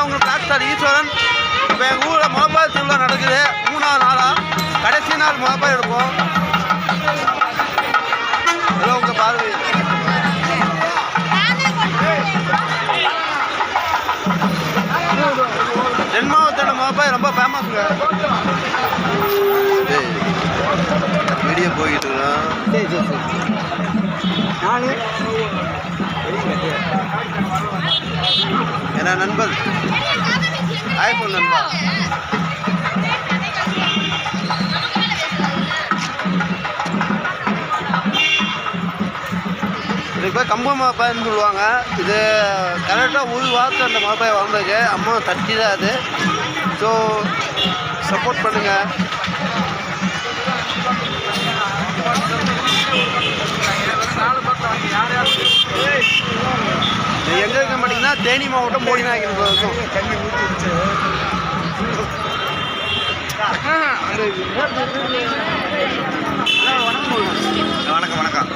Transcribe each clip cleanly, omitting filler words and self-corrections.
நான் உங்களுக்கு black star ஈஸ்வரன். இப்போ எங்கள் ஊரில் முளைப்பாரி திருவிழா நடக்குது. 3ஆவது நாளாக கடைசி நாள் முளைப்பாரி எடுப்போம். ஏதோ உங்கள் பார்வை தென் மாவட்டத்தோட முளைப்பாரி ரொம்ப ஃபேமஸுங்க. வீடியோ போய்கிட்டு இருக்கோம். ஏன்னா நண்பர் ஆய்ப்பு நண்பா இதுக்கு பேர் கம்ப மாப்பாயின்னு சொல்லுவாங்க. இது கரெக்டாக ஒரு வாரத்தில் அந்த மாப்பாயை வளர்ந்துருக்கு. அம்மா தட்டி தான் அது. ஸோ சப்போர்ட் பண்ணுங்கள். எங்கே இருக்க மாட்டிங்கன்னா தேனி மாவட்டம் போடிநாயக்கன் இருக்கும். வணக்கம் வணக்கம்.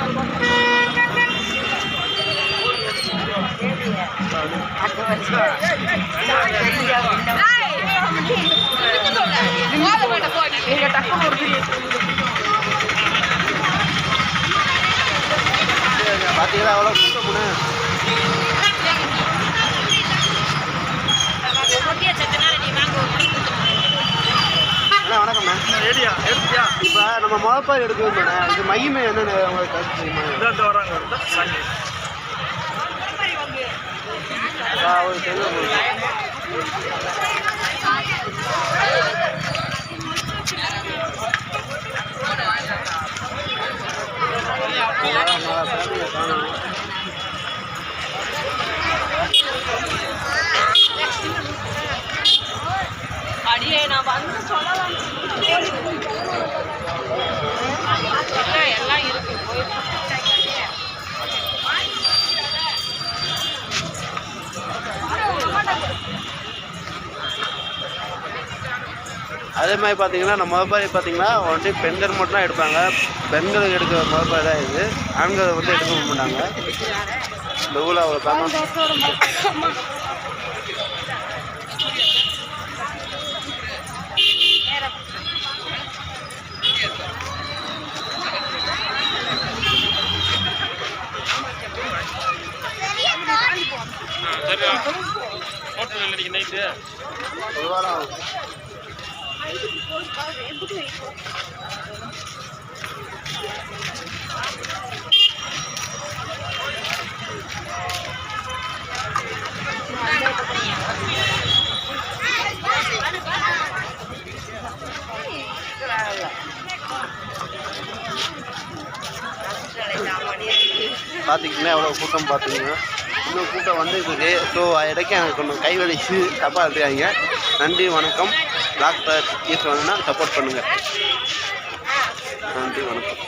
பார்த்தீங்களா அவ்வளோ கூட்டம். வணக்கம் ஏரியா எடுத்தியா? இப்போ நம்ம முளைப்பாரி எடுக்கணும் மேடம். இது மகிமை என்னென்ன உங்களுக்கு கருத்து தெரியுமா? வராங்க ஒரு அடியே நான் வந்து சொல்லலாம். எல்லாம் இருக்கு. அதே மாதிரி பார்த்தீங்கன்னா நம்ம முளைப்பாரி பார்த்தீங்கன்னா ஒன்லி பெண்கள் மட்டும் தான் எடுப்பாங்க. பெண்கள் எடுக்கிற முளைப்பாரி தான் இது. ஆண்கள் வந்து எடுக்க மாட்டாங்க. இந்த ஊரில் அவ்வளோ ஃபேமஸ். நைட்டு ஒரு வாரம் ஆகும். பார்த்தீங்கன்னா எவ்வளோ கூட்டம் பார்த்தீங்கன்னா இன்னும் கூட்டம் வந்துருக்கு. ஸோ இடைக்கு எனக்கு கொஞ்சம் கை வலிச்சு தப்பாக இருக்காங்க. நன்றி வணக்கம். டாக்டர் ஈஸ்வரன்னா சப்போர்ட் பண்ணுங்கள். நன்றி வணக்கம்.